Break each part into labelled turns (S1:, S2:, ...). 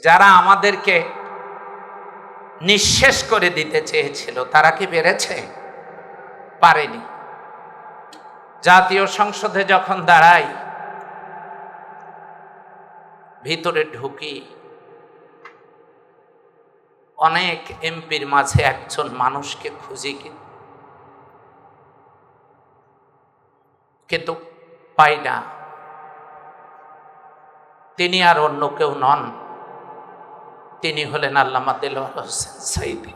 S1: যারা আমাদেরকে নিঃশেষ করে দিতে চেয়েছিল তারা কি পেরেছে? পারেনি। জাতীয় সংসদে যখন দাঁড়াই, ভিতরে ঢুকি, অনেক এমপির মাঝে একজন মানুষকে খুঁজি, কিন্তু পাই না। তিনি আর অন্য কেউ নন, তিনি হলেন আল্লামা দেলোয়ার হোসেন সাঈদী।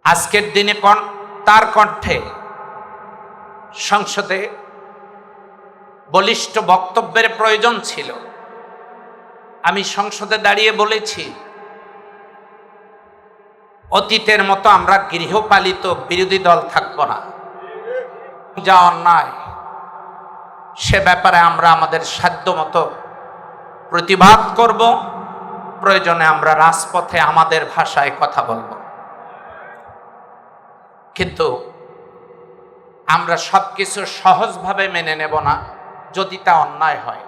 S1: আজকের দিনে তার কণ্ঠে সংসদে বলিষ্ঠ বক্তব্যের প্রয়োজন ছিল। আমি সংসদে দাঁড়িয়ে বলেছি, অতীতের মতো আমরা গৃহপালিত বিরোধী দল থাকব না। যা অন্যায় সে ব্যাপারে আমরা আমাদের সাধ্য মতো প্রতিবাদ করব, প্রয়োজনে আমরা রাজপথে আমাদের ভাষায় কথা বলব। কিন্তু আমরা সবকিছু সহজভাবে মেনে নেব না যদি তা অন্যায় হয়।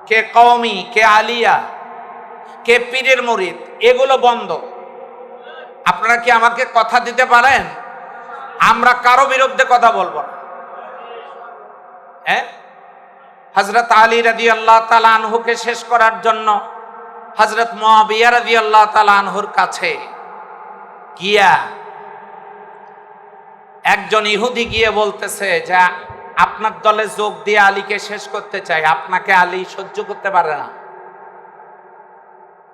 S1: কে কওমি, কে আলিয়া, কে পীরের মুরিদ, এগুলো বন্ধ। আপনারা কি আমাকে কথা দিতে পারেন? আমরা কারো বিরুদ্ধে কথা বলবো না। হযরত আলী রাদিয়াল্লাহু তাআলা আনহুকে শেষ করার জন্য হযরত মুআবিয়া রাদিয়াল্লাহু তাআলা আনহুর কাছে গিয়া একজন ইহুদি গিয়ে বলতেছে যে আপনার দলে যোগ দিয়ে আলীকে শেষ করতে চাই, আপনাকে আলী সহ্য করতে পারে না।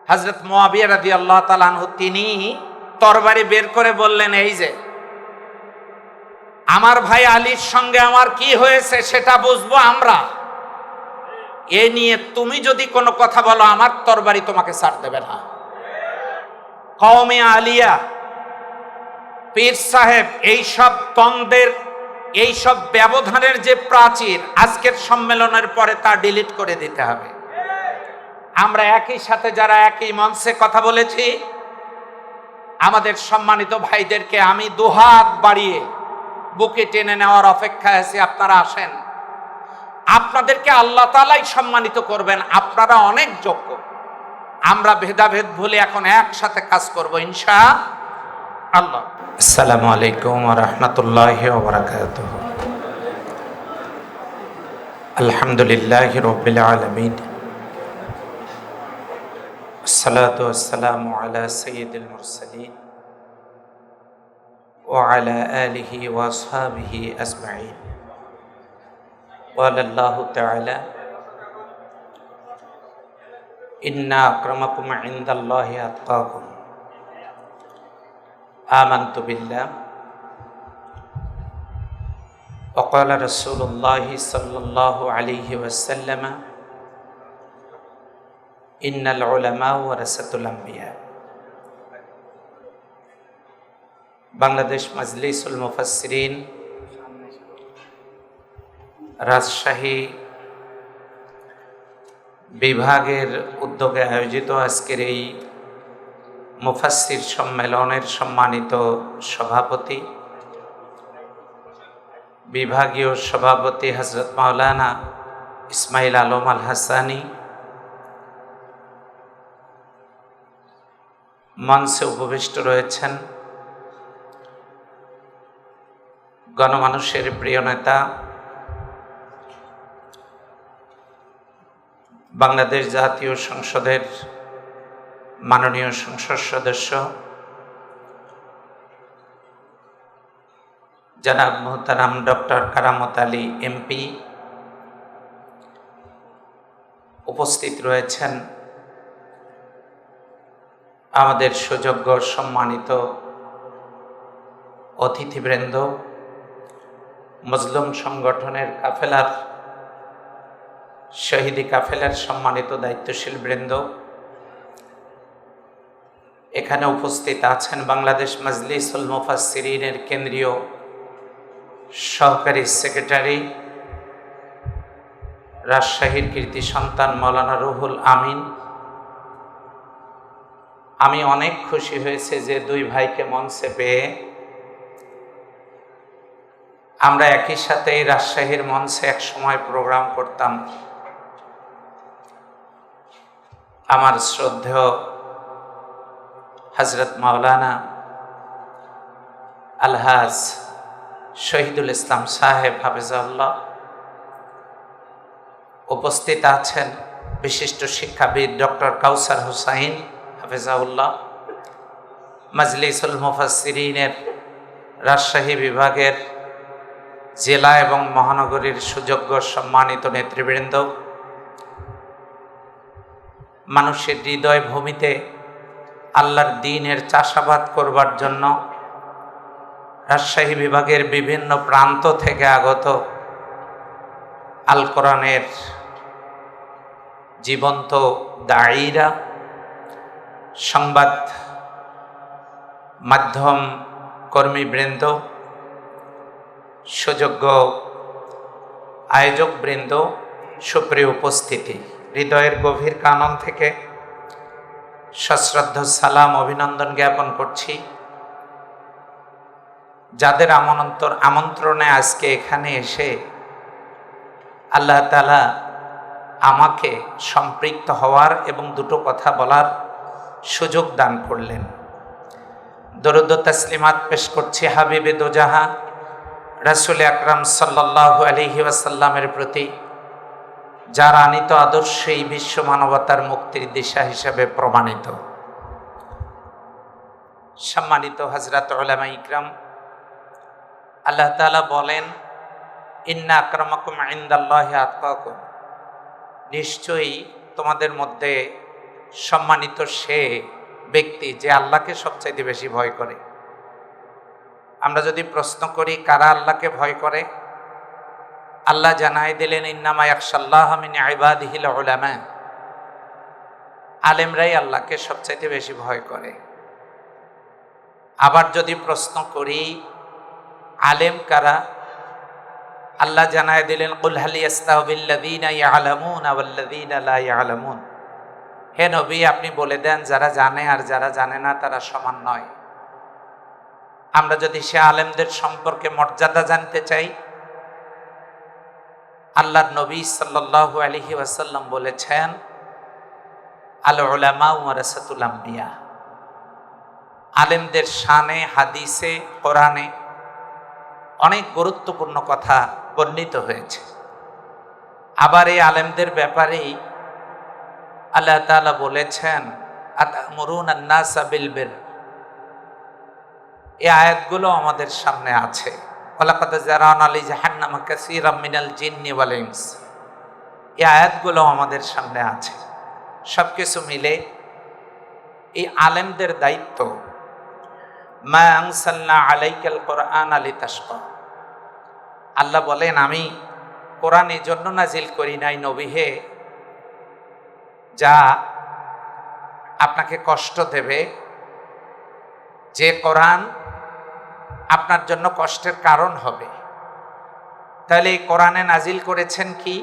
S1: হযরত মুআবিয়া রাদিয়াল্লাহু তাআলা আনহু তিনি তরবারি বের করে বললেন, এই যে আমার ভাই আলীর সঙ্গে আমার কি হয়েছে সেটা বুঝবো আমরা, এ নিয়ে তুমি যদি কোনো কথা বলো আমার তরবারি তোমাকে ছাড় দেবে না। কওমে আলিয়া, পীর সাহেব, এইসব দ্বন্দ্বের, এইসব ব্যবধানের যে প্রাচীর, আজকের সম্মেলনের পরে তা ডিলিট করে দিতে হবে। আমরা একই সাথে যারা একই মঞ্চে কথা বলেছি, আমাদের সম্মানিত ভাইদেরকে আমি দুহাত বাড়িয়ে বুকে টেনে নেওয়ার অপেক্ষায় আছি। আপনারা আসেন, আপনাদেরকে আল্লাহ তাআলাই সম্মানিত করবেন। আপনারা অনেক যোগ্য। আমরা ভেদাভেদ ভুলে এখন একসাথে কাজ করব ইনশাআল্লাহ। আসসালামু আলাইকুম ওয়া রাহমাতুল্লাহি ওয়া বারাকাতুহু। আলহামদুলিল্লাহি রাব্বিল আলামিন, আসসালাতু ওয়াসসালামু আলা সাইয়্যিদিল মুরসালিন ওয়া আলা আলিহি ওয়া আসহাবিহি আজমাইন। قال الله تعالى إن أكرمكم عند الله أتقاكم آمنت بالله وقال رسول الله صلى الله عليه وسلم إن العلماء ورثة الأنبياء। বাংলাদেশ মাজলিসুল মুফাসসিরিন রাজশাহী বিভাগের উদ্যোগে আয়োজিত আজকের এই মুফাসসির সম্মেলনের সম্মানিত সভাপতি, বিভাগীয় সভাপতি হযরত মাওলানা ইসমাইল আলম আল হাসানি, মঞ্চে উপবিষ্ট রয়েছেন গণমানুষের প্রিয় নেতা, বাংলাদেশ জাতীয় সংসদের মাননীয় সংসদ সদস্য জনাব মোহতারাম ডক্টর কারামত আলী এমপি, উপস্থিত রয়েছেন আমাদের সুযোগ্য সম্মানিত অতিথিবৃন্দ, মজলুম সংগঠনের কাফেলার শহীদি কাফেলার সম্মানিত দায়িত্বশীল বৃন্দ, এখানে উপস্থিত আছেন বাংলাদেশ মাজলিসুল মুফাসসিরিনের কেন্দ্রীয় সহকারী সেক্রেটারি রাজশাহীর কীর্তি সন্তান মাওলানা রুহুল আমিন। আমি অনেক খুশি হয়েছে যে দুই ভাইকে মঞ্চে পেয়ে। আমরা একই সাথে রাজশাহীর মঞ্চে এক সময় প্রোগ্রাম করতাম। আমার শ্রদ্ধেয় হযরত মাওলানা আলহাজ শহীদুল ইসলাম সাহেব হাফিজাহুল্লাহ, উপস্থিত আছেন বিশিষ্ট শিক্ষাবিদ ডক্টর কাউসার হুসাইন হাফিজাহুল্লাহ, মাজলিসুল মুফাসসিরিনের রাজশাহী বিভাগের জেলা এবং মহানগরীর সুযোগ্য সম্মানিত নেতৃবৃন্দ, মানুষের হৃদয় ভূমিতে আল্লাহর দ্বীনের চাষাবাদ করবার জন্য রাজশাহী বিভাগের বিভিন্ন প্রান্ত থেকে আগত আল কোরআনের জীবন্ত দাঈরা, সংবাদ মাধ্যম কর্মীবৃন্দ, সুযোগ্য আয়োজকবৃন্দ, সুপ্রিয় উপস্থিতি, হৃদয়ের গভীর কানন থেকে সশ্রদ্ধ সালাম অভিনন্দন জ্ঞাপন করছি। যাদের আমন্ত্রণে আজকে এখানে এসে আল্লাহ তাআলা আমাকে সম্পৃক্ত হওয়ার এবং দুটো কথা বলার সুযোগ দান করলেন, দরুদ ও তাসলিমাত পেশ করছি হাবিবে দোজাহা রাসূল আকরাম সাল্লাল্লাহু আলাইহি ওয়াসাল্লামের প্রতি, যার আনিত আদর্শ এই বিশ্ব মানবতার মুক্তির দিশা হিসেবে প্রমাণিত। সম্মানিত হযরত উলামা ইকরাম, আল্লাহ তাআলা বলেন, ইন্না আকরামাকুম ইনদাল্লাহি আতকাকুম, নিশ্চয়ই তোমাদের মধ্যে সম্মানিত সে ব্যক্তি যে আল্লাহকে সবচাইতে বেশি ভয় করে। আমরা যদি প্রশ্ন করি কারা আল্লাহকে ভয় করে, আল্লাহ জানাই দিলেন, ইন্নামা ইয়াখশাল্লাহ মিন ইবাদিহিল উলামা, আলেমরাই আল্লাহকে সবচাইতে বেশি ভয় করে। আবার যদি প্রশ্ন করি আলেম কারা, আল্লাহ জানাই দিলেন, কুল হাল ইয়াস্তাউবিল্লাযীনা ইয়ালামুনা ওয়াল্লাযীনা লা ইয়ালামুন, হে নবী আপনি বলে দেন যারা জানে আর যারা জানে না তারা সমান নয়। আমরা যদি সে আলেমদের সম্পর্কে মর্যাদা জানতে চাই, আল্লাহর নবী সাল্লাল্লাহু আলাইহি ওয়াসাল্লাম বলেছেন, আল উলামা ওয়ারাসাতুল আম্বিয়া, আলেমদের শানে হাদিসে কোরআনে অনেক গুরুত্বপূর্ণ কথা বর্ণিত হয়েছে। আবার এই আলেমদের ব্যাপারেই আল্লাহ তাআলা বলেছেন, আতা'মুরুনান নাসা বিল বির, এই আয়াতগুলো আমাদের সামনে আছে। ওয়ালাকাদ যারানা লিজাহান্নামা কাসীরাম মিনাল জিন্নি ওয়াল ইনস, এই আয়াতগুলো আমাদের সামনে আছে। সব কিছু মিলে এই আলেমদের দায়িত্ব, মা আনসালনা আলাইকাল কুরআনা লিতাশকা, আল্লাহ বলেন আমি কোরআন এই জন্য নাজিল করি নাই নবী হে, যা আপনাকে কষ্ট দেবে, যে কোরআন আপনার জন্য কষ্টের কারণ হবে। তাহলে এই কোরআনে নাজিল করেছেন কি,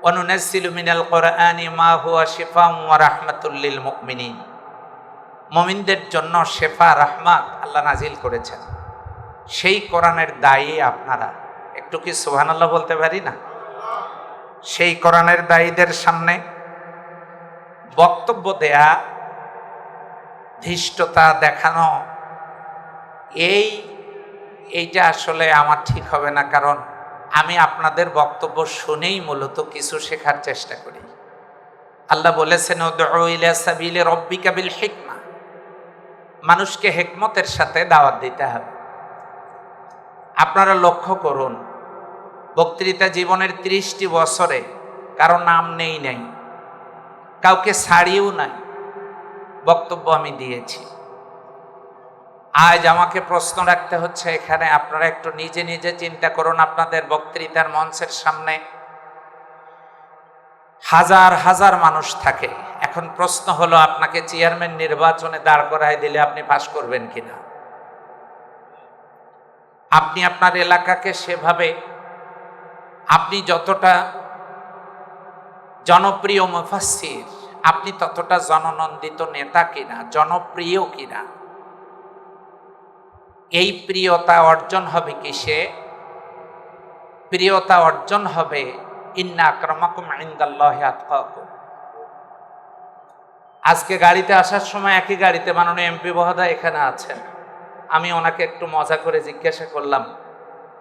S1: ওয়ানুনাজ্জিলু মিনাল কুরআনি মা হুয়া শিফাউন ওয়া রাহমাতুল লিল মুমিনিন, মুমিনদের জন্য শেফা রাহমাত আল্লাহ নাজিল করেছেন। সেই কোরআনের দায়ী আপনারা, একটু কি সুবহানাল্লাহ বলতে পারি না? সেই কোরআনের দায়ীদের সামনে বক্তব্য দেয়া, ধৃষ্টতা দেখানো, এইটা আসলে আমার ঠিক হবে না, কারণ আমি আপনাদের বক্তব্য শুনেই মূলত কিছু শেখার চেষ্টা করি। আল্লাহ বলেছেন, উদউ ইলা সাবিলি রাব্বিকা বিল হিকমা, মানুষকে হিকমতের সাথে দাওয়াত দিতে হবে। আপনারা লক্ষ্য করুন, বক্তৃতা জীবনের 30টি বছরে কারো নাম নেই নাই, কাউকে ছাড়িয়েও নাই, বক্তব্য আমি দিয়েছি। আজ আমাকে প্রশ্ন রাখতে হচ্ছে এখানে, আপনারা একটু নিজে নিজে চিন্তা করুন, আপনাদের বক্তৃতার মঞ্চের সামনে হাজার হাজার মানুষ থাকে। এখন প্রশ্ন হলো, আপনাকে চেয়ারম্যান নির্বাচনে দাঁড় করায় দিলে আপনি পাশ করবেন কিনা? আপনি আপনার এলাকাকে সেভাবে, আপনি যতটা জনপ্রিয় মুফাসসির, আপনি ততটা জননন্দিত নেতা কিনা, জনপ্রিয় কিনা? এই প্রিয়তা অর্জন হবে কিসে? প্রিয়তা অর্জন হবে ইন্না আকরামাকুম ইনদাল্লাহি আতকাকুম, আজকে গাড়িতে আসার সময় একই গাড়িতে মাননীয় এমপি মহোদয় এখানে আছেন। আমি ওনাকে একটু মজা করে জিজ্ঞাসা করলাম,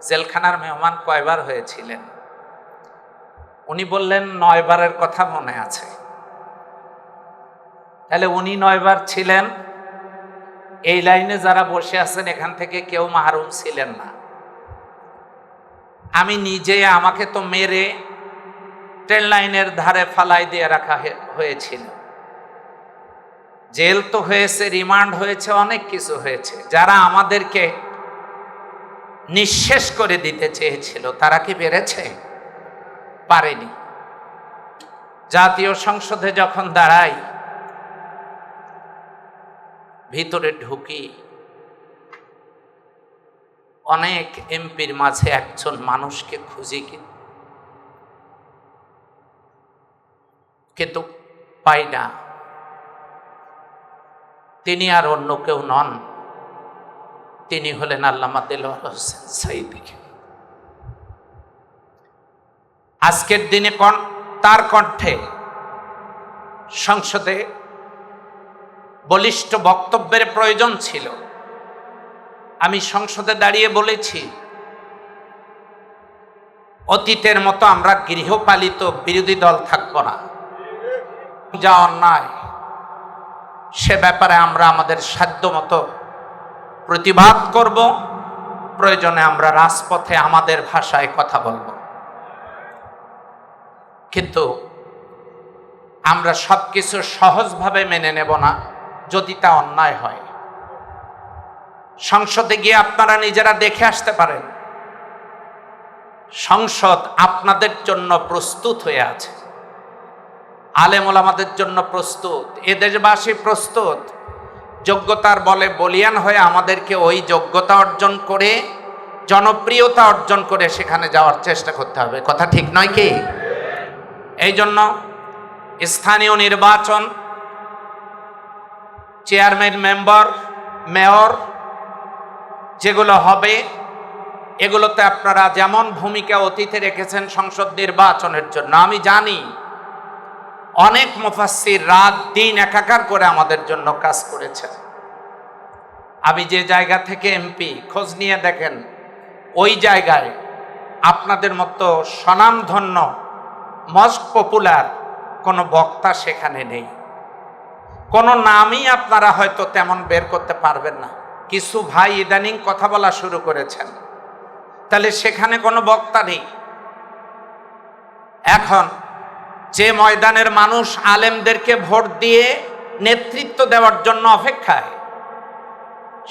S1: জেলখানার মেহমান কয়বার হয়েছিলেন? উনি বললেন 9 বারের কথা মনে আছে। তাহলে উনি 9 বার ছিলেন, এই লাইনে যারা বসে আছেন এখান থেকে কেউ মাহরুম ছিলেন না। আমি নিজে, আমাকে তো মেরে ট্রেন লাইনের ধারে ফালাই দিয়ে রাখা হয়েছিল। জেল তো হয়েছে, রিমান্ড হয়েছে, অনেক কিছু হয়েছে। যারা আমাদেরকে নিঃশেষ করে দিতে চেয়েছিল তারা কি পেরেছে? পারেনি। জাতীয় সংসদে যখন দাঁড়াই, ভিতরে ঢুকি, অনেক এমপির মাঝে একজন মানুষকে খুঁজি কিন্তু পাই না। তিনি আর অন্য কেউ নন, তিনি হলেন আল্লামা দেলোয়ার হোসেন সাঈদী। আজকের দিনে তার কণ্ঠে সংসদে বলিষ্ঠ বক্তব্যের প্রয়োজন ছিল। আমি সংসদে দাঁড়িয়ে বলেছি, অতীতের মতো আমরা গৃহপালিত বিরোধী দল থাকব না। যা অন্যায় সে ব্যাপারে আমরা আমাদের সাধ্য মতো প্রতিবাদ করব, প্রয়োজনে আমরা রাজপথে আমাদের ভাষায় কথা বলব। কিন্তু আমরা সবকিছু সহজভাবে মেনে নেব না যদি তা অন্যায় হয়। সংসদে গিয়ে আপনারা নিজেরা দেখে আসতে পারেন, সংসদ আপনাদের জন্য প্রস্তুত হয়ে আছে, আলেম ওলামাদের জন্য প্রস্তুত, এ দেশবাসী প্রস্তুত। যোগ্যতার বলে বলিয়ান হয়ে আমাদেরকে ওই যোগ্যতা অর্জন করে, জনপ্রিয়তা অর্জন করে সেখানে যাওয়ার চেষ্টা করতে হবে। কথা ঠিক নয় কি? এই জন্য স্থানীয় নির্বাচন, চেয়ারম্যান, মেম্বার, মেয়র যেগুলো হবে, এগুলোতে আপনারা যেমন ভূমিকা অতীতে রেখেছেন সংসদ নির্বাচনের জন্য, আমি জানি অনেক মুফাসসির রাত দিন একাকার করে আমাদের জন্য কাজ করেছেন। আমি যে জায়গা থেকে এমপি, খোঁজ নিয়ে দেখেন ওই জায়গায় আপনাদের মতো স্বনামধন্য মোস্ট পপুলার কোনো বক্তা সেখানে নেই। কোনো নামই আপনারা হয়তো তেমন বের করতে পারবেন না। কিছু ভাই ইদানিং কথা বলা শুরু করেছেন, তাহলে সেখানে কোনো বক্তা নেই। এখন যে ময়দানের মানুষ আলেমদেরকে ভোট দিয়ে নেতৃত্ব দেওয়ার জন্য অপেক্ষায়,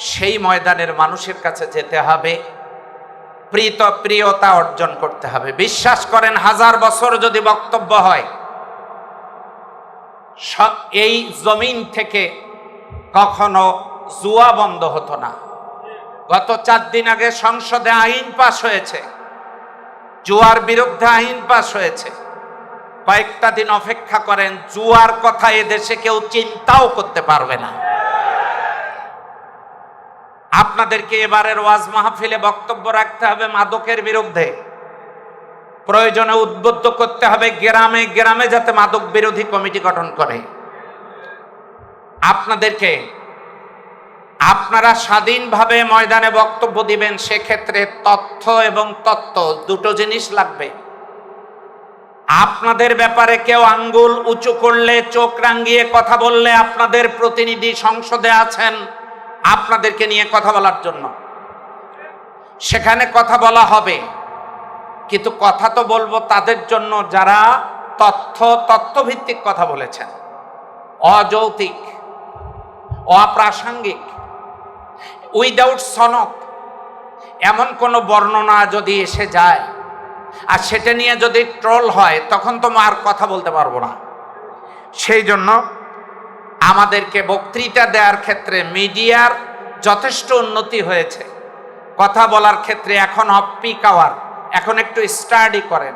S1: সেই ময়দানের মানুষের কাছে যেতে হবে, প্রিয়তা অর্জন করতে হবে। বিশ্বাস করেন, 1000 বছর যদি বক্তব্য হয়, এই জমিন থেকে কখনো জুয়া বন্ধ হতো না। গত 4 দিন আগে সংসদে আইন পাশ হয়েছে, জুয়ার বিরুদ্ধে আইন পাশ হয়েছে। কয়েকটা দিন অপেক্ষা করেন, জুয়ার কথা এদেশে কেউ চিন্তাও করতে পারবে না। আপনাদেরকে এবারের ওয়াজ মাহফিলে বক্তব্য রাখতে হবে মাদকের বিরুদ্ধে। প্রয়োজনে উদ্বুদ্ধ করতে হবে গ্রামে গ্রামে যাতে মাদক বিরোধী কমিটি গঠন করে। আপনারা স্বাধীনভাবে ময়দানে বক্তব্য দিবেন, সেক্ষেত্রে তথ্য এবং তত্ত্ব দুটো জিনিস লাগবে। আপনাদের ব্যাপারে কেউ আঙ্গুল উঁচু করলে, চোখ রাঙিয়ে কথা বললে, আপনাদের প্রতিনিধি সংসদে আছেন আপনাদেরকে নিয়ে কথা বলার জন্য, সেখানে কথা বলা হবে। কিন্তু কথা তো বলবো তাদের জন্য যারা তথ্যভিত্তিক কথা বলেছেন, অযৌক্তিক, অপ্রাসঙ্গিক, উইদাউট সনদ এমন কোনো বর্ণনা যদি এসে যায় আর সেটা নিয়ে যদি ট্রোল হয়, তখন তো আর কথা বলতে পারবো না। সেই জন্য আমাদেরকে বক্তৃতা দেওয়ার ক্ষেত্রে মিডিয়ার যথেষ্ট উন্নতি হয়েছে। কথা বলার ক্ষেত্রে এখন অফ পিক আওয়ার, এখন একটু স্টাডি করেন।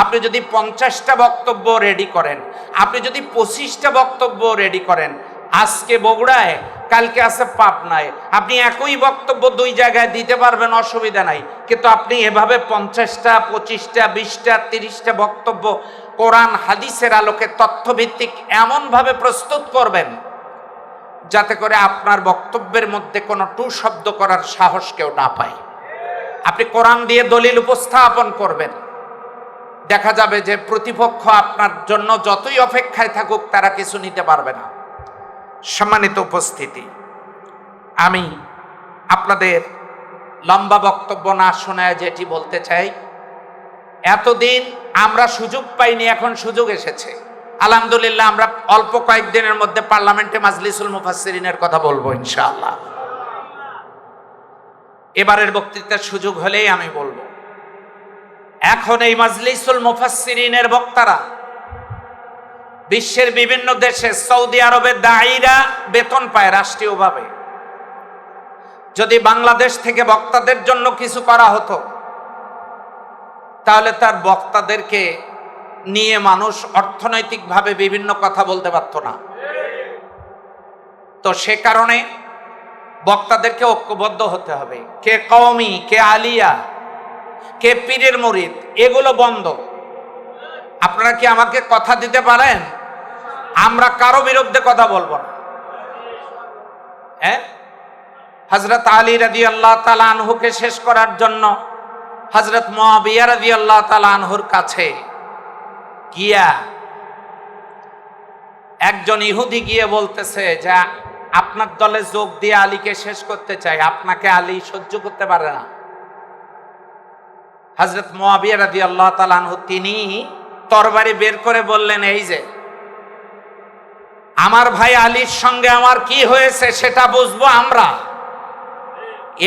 S1: আপনি যদি 50টা বক্তব্য রেডি করেন, আপনি যদি 25টা বক্তব্য রেডি করেন, আজকে বগুড়ায় কালকে আছে পাবনায়, আপনি একই বক্তব্য দুই জায়গায় দিতে পারবেন, অসুবিধা নাই। কিন্তু আপনি এভাবে 50টা 25টা 20টা 30টা বক্তব্য কোরআন হাদিসের আলোকে তথ্যভিত্তিক এমনভাবে প্রস্তুত করবেন যাতে করে আপনার বক্তব্যের মধ্যে কোনো টু শব্দ করার সাহস কেউ না পায়। আপনি কোরআন দিয়ে দলিল উপস্থাপন করবেন, দেখা যাবে যে প্রতিপক্ষ আপনার জন্য যতই অপেক্ষায় থাকুক তারা কিছু নিতে পারবে না। সম্মানিত উপস্থিতি, আমি আপনাদের লম্বা বক্তব্য না শোনায় যেটি বলতে চাই, এতদিন আমরা সুযোগ পাইনি, এখন সুযোগ এসেছে। আলহামদুলিল্লাহ, আমরা অল্প কয়েকদিনের মধ্যে পার্লামেন্টে মাজলিসুল মুফাসসিরিনের কথা বলবো ইনশাআল্লাহ। এবারের বক্তৃতার সুযোগ হলেই আমি বলবো। এখন এই মাজলিসুল মুফাসসিরিনের বক্তারা বিশ্বের বিভিন্ন দেশে, সৌদি আরবের দায়ীরা বেতন পায় রাষ্ট্রীয়ভাবে। যদি বাংলাদেশ থেকে বক্তাদের জন্য কিছু করা হতো তাহলে তার বক্তাদেরকে নিয়ে মানুষ অর্থনৈতিকভাবে বিভিন্ন কথা বলতে পারত না। তো সে কারণে বক্তাদেরকে ঐক্যবদ্ধ হতে হবে। কে কওমি, কে আলিয়া, কে পীরের মুরিদ, এগুলো বন্ধ। আপনারা কি আমাকে কথা দিতে পারেন? আমরা কারো বিরুদ্ধে কথা বলবো না। হ্যাঁ, হযরত আলী রাদিয়াল্লাহু তাআলা আনহুকে শেষ করার জন্য হযরত মুআবিয়া রাদিয়াল্লাহু তাআলা আনহুর কাছে গিয়া একজন ইহুদি গিয়ে বলতেছে যে আপনার দলে যোগ দিয়ে আলীকে শেষ করতে চাই, আপনাকে আলী সহ্য করতে পারে না। হযরত মুআবিয়া রাদিয়াল্লাহু তাআলা আনহু তিনি তরবারি বের করে বললেন, এই যে আমার ভাই আলীর সঙ্গে আমার কি হয়েছে সেটা বুঝবো আমরা,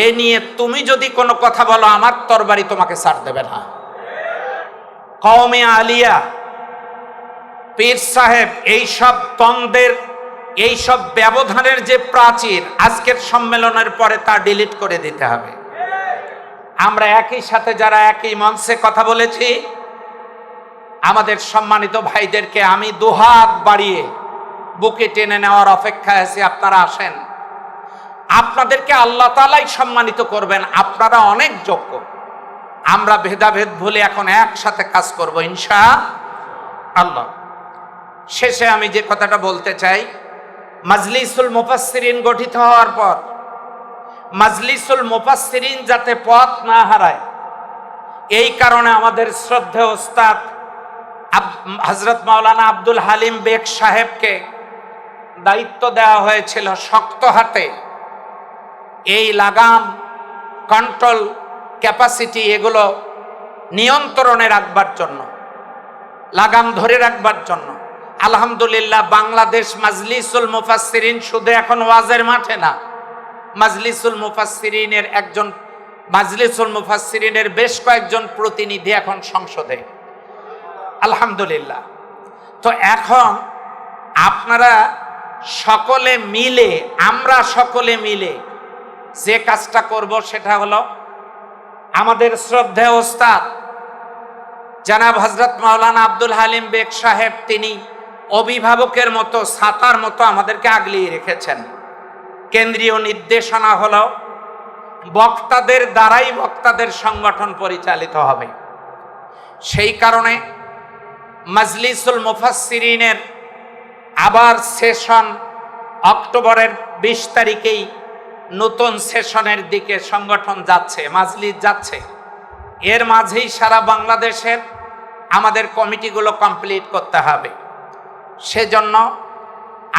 S1: এ নিয়ে তুমি যদি কোনো কথা বলো আমার তরবারি তোমাকে ছাড় দেবে না। কওমে আলিয়া, পীর সাহেব, এইসব দ্বন্দ্বের, এইসব ব্যবধানের যে প্রাচীর, আজকের সম্মেলনের পরে তা ডিলিট করে দিতে হবে। আমরা একই সাথে যারা একই মঞ্চে কথা বলেছি, আমাদের সম্মানিত ভাইদেরকে আমি দুহাত বাড়িয়ে বুকে টেনে নেওয়ার অপেক্ষায় আছি। আপনারা আসেন, আপনাদেরকে আল্লাহ তাআলাই সম্মানিত করবেন। আপনারা অনেক যোগ্য। আমরা ভেদাভেদ ভুলে এখন একসাথে কাজ করব ইনশাআল্লাহ। শেষে আমি যে কথাটা বলতে চাই, মাজলিসুল মুফাসসিরিন গঠিত হওয়ার পর মাজলিসুল মুফাসসিরিন যাতে পথ না হারায়, এই কারণে আমাদের শ্রদ্ধেয় ওস্তাদ হযরত মাওলানা আব্দুল হালিম বেগ সাহেবকে দায়িত্ব দেওয়া হয়েছিল শক্ত হাতে এই লাগাম, কন্ট্রোল, ক্যাপাসিটি এগুলো নিয়ন্ত্রণে রাখবার জন্য, লাগাম ধরে রাখবার জন্য। আলহামদুলিল্লাহ, বাংলাদেশ মাজলিসুল মুফাসসিরিন শুধু এখন ওয়াজের মাঠে না, মাজলিসুল মুফাসসিরিনের একজন, মাজলিসুল মুফাসসিরিনের বেশ কয়েকজন প্রতিনিধি এখন সংসদে, আলহামদুলিল্লাহ। তো এখন আপনারা সকলে মিলে, আমরা সকলে মিলে যে কাজটা করব সেটা হলো, আমাদের শ্রদ্ধেয় ওস্তাদ জনাব হযরত মাওলানা আব্দুল হালিম বেগ সাহেব, তিনি অভিভাবকের মতো, ছাতার মতো আমাদেরকে আগলিয়ে রেখেছেন। কেন্দ্রীয় নির্দেশনা হলো বক্তাদের দ্বারাই বক্তাদের সংগঠন পরিচালিত হবে। সেই কারণে মাজলিসুল মুফাসসিরিনের আবার সেশন অক্টোবরের 20 তারিখেই নতুন সেশনের দিকে সংগঠন যাচ্ছে, মাজলিস যাচ্ছে। এর মাঝেই সারা বাংলাদেশের আমাদের কমিটিগুলো কমপ্লিট করতে হবে। সেজন্য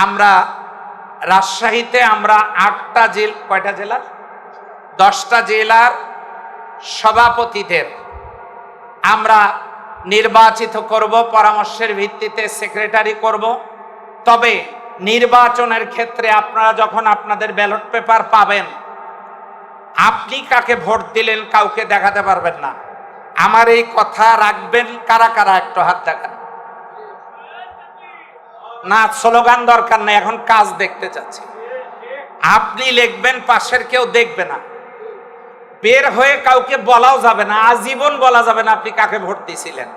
S1: আমরা রাজশাহীতে আমরা 8টা জেলা, কয়টা জেলার, 10টা জেলার সভাপতিদের আমরা নির্বাচিত করব, পরামর্শের ভিত্তিতে সেক্রেটারি করব। তবে নির্বাচনের ক্ষেত্রে আপনারা যখন আপনাদের ব্যালট পেপার পাবেন, আপনি কাকে ভোট দিলেন কাউকে দেখাতে পারবেন না। আমার এই কথা রাখবেন কারা কারা, একটু হাত দেখান। না, স্লোগান দরকার নেই, এখন কাজ দেখতে চাচ্ছি। আপনি লিখবেন, পাশের কেউ দেখবে না, বের হয়ে কাউকে বলাও যাবে না, আজীবন বলা যাবে না আপনি কাকে ভোট দিয়েছিলেন,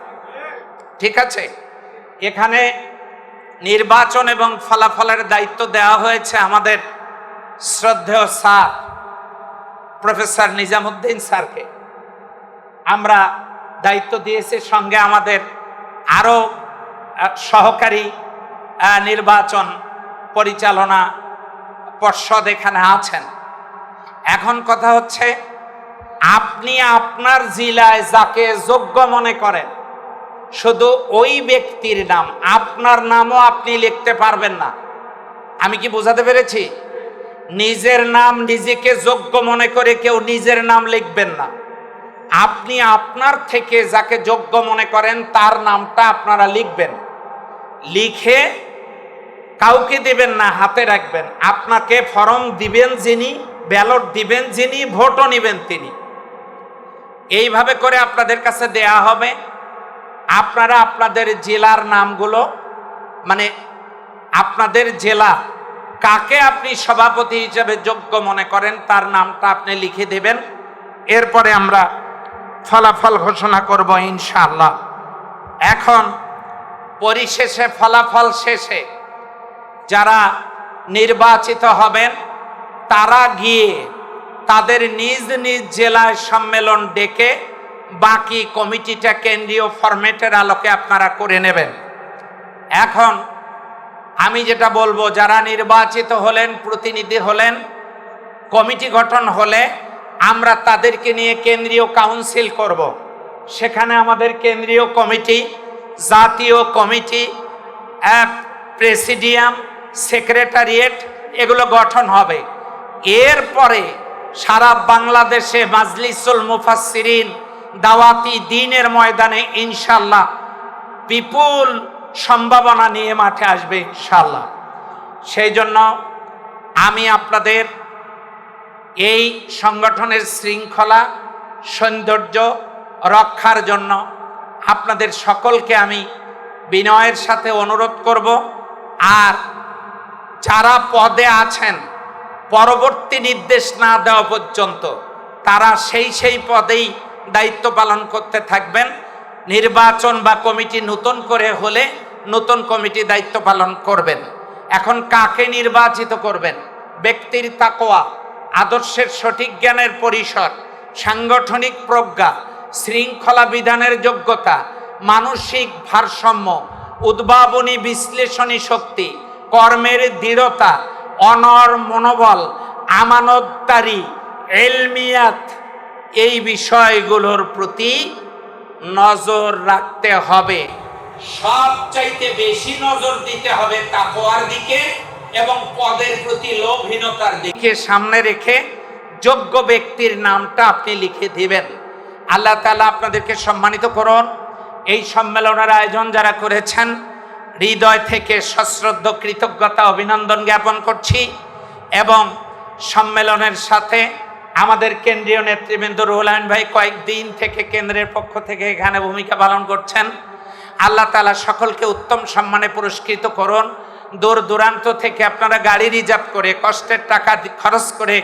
S1: ঠিক আছে? এখানে নির্বাচন এবং ফলাফলের দায়িত্ব দেওয়া হয়েছে আমাদের শ্রদ্ধেয় স্যার প্রফেসর নিজামুদ্দিন স্যারকে আমরা দায়িত্ব দিয়েছি, সঙ্গে আমাদের আরো সহকারী নির্বাচন পরিচালনা পর্ষদ এখানে আছেন। এখন কথা হচ্ছে, আপনি আপনার জেলায় যাকে যোগ্য মনে করেন শুধু ওই ব্যক্তির নাম, আপনার নামও আপনি লিখতে পারবেন না। আমি কি বোঝাতে পেরেছি? নিজের নাম নিজেকে যোগ্য মনে করে কেউ নিজের নাম লিখবেন না। আপনি আপনার থেকে যাকে যোগ্য মনে করেন তার নামটা আপনারা লিখবেন, লিখে কাউকে দিবেন না, হাতে রাখবেন। আপনাকে ফর্ম দিবেন যিনি, ব্যালট দিবেন যিনি, ভোটও নেবেন তিনি। এইভাবে করে আপনাদের কাছে দেয়া হবে। আপনারা আপনাদের জেলার নামগুলো, মানে আপনাদের জেলা কাকে আপনি সভাপতি হিসেবে যোগ্য মনে করেন তার নামটা আপনি লিখে দেবেন। এরপরে আমরা ফলাফল ঘোষণা করব ইনশাআল্লাহ। এখন পরিশেষে ফলাফল শেষে যারা নির্বাচিত হবেন তারা গিয়ে তাদের নিজ নিজ জেলায় সম্মেলন ডেকে বাকি কমিটিটা কেন্দ্রীয় ফরম্যাটের আলোকে আপনারা করে নেবেন। এখন আমি যেটা বলবো, যারা নির্বাচিত হলেন, প্রতিনিধি হলেন, কমিটি গঠন হলে আমরা তাদেরকে নিয়ে কেন্দ্রীয় কাউন্সিল করব। সেখানে আমাদের কেন্দ্রীয় কমিটি, জাতীয় কমিটি, প্রেসিডিয়াম, সেক্রেটারিয়েট এগুলো গঠন হবে। এরপরে সারা বাংলাদেশে মাজলিসুল মুফাসসিরিন দাওয়াতি দ্বীনের ময়দানে ইনশাআল্লাহ বিপুল সম্ভাবনা নিয়ে মাঠে আসবে ইনশাআল্লাহ। সেই জন্য আমি আপনাদের এই সংগঠনের শৃঙ্খলা সৌন্দর্য রক্ষার জন্য আপনাদের সকলকে আমি বিনয়ের সাথে অনুরোধ করব, আর যারা পদে আছেন পরবর্তী নির্দেশ না দেওয়া পর্যন্ত তারা সেই পদেই দায়িত্ব পালন করতে থাকবেন। নির্বাচন বা কমিটি নতুন করে হলে নতুন কমিটি দায়িত্ব পালন করবেন। এখন কাকে নির্বাচিত করবেন? ব্যক্তির তাকওয়া, আদর্শের সঠিক জ্ঞানের পরিসর, সাংগঠনিক প্রজ্ঞা, শৃঙ্খলা বিধানের যোগ্যতা, মানসিক ভারসাম্য, উদ্ভাবনী বিশ্লেষণী শক্তি, কর্মের দৃঢ়তা, অনর মনোবল, আমানতদারি, এলমিয়াত, এই বিষয়গুলোর প্রতি নজর রাখতে হবে। সবচাইতে বেশি নজর দিতে হবে তাকওয়ার দিকে এবং পদের প্রতি লোভহীনতার দিকে সামনে রেখে যোগ্য ব্যক্তির নামটা আপনি লিখে দিবেন। আল্লাহ তাআলা আপনাদেরকে সম্মানিত করুন। এই সম্মেলনের আয়োজন যারা করেছেন হৃদয় থেকে সশ্রদ্ধ কৃতজ্ঞতা অভিনন্দন জ্ঞাপন করছি, এবং সম্মেলনের সাথে আমাদের কেন্দ্রীয় নেতৃবৃন্দ রুহুল আমিন ভাই কয়েকদিন থেকে কেন্দ্রের পক্ষ থেকে এখানে ভূমিকা পালন করছেন। আল্লাহ তাআলা সকলকে উত্তম সম্মানে পুরস্কৃত করুন। দূর দূরান্ত থেকে আপনারা গাড়ি রিজার্ভ করে কষ্টের টাকা খরচ করে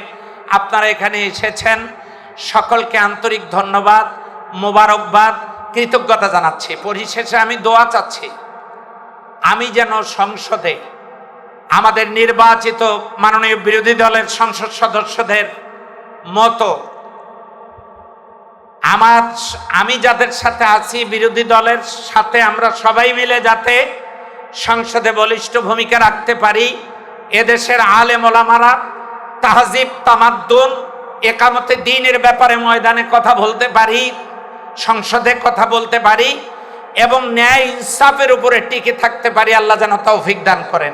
S1: আপনারা এখানে এসেছেন। সকলকে আন্তরিক ধন্যবাদ, মোবারকবাদ, কৃতজ্ঞতা জানাচ্ছি। পরিশেষে আমি দোয়া চাচ্ছি, আমি যেন সংসদে আমাদের নির্বাচিত মাননীয় বিরোধী দলের সংসদ সদস্যদের মতো আমি যাদের সাথে আছি বিরোধী দলের সাথে আমরা সবাই মিলে যাতে সংসদে বলিষ্ঠ ভূমিকা রাখতে পারি। এদেশের আলেম ওলামারা তাহজিব তামাদ্দুন একামতে দ্বীনের ব্যাপারে ময়দানে কথা বলতে পারি, সংসদে কথা বলতে পারি এবং ন্যায় ইনসাফের উপরে টিকে থাকতে পারি। আল্লাহ যেন তৌফিক দান করেন।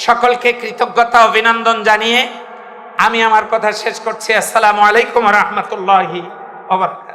S1: সকলকে কৃতজ্ঞতা অভিনন্দন জানিয়ে আমি আমার কথা শেষ করছি। আসসালামু আলাইকুম ওয়া রাহমাতুল্লাহি ওয়া বারাকাতুহু।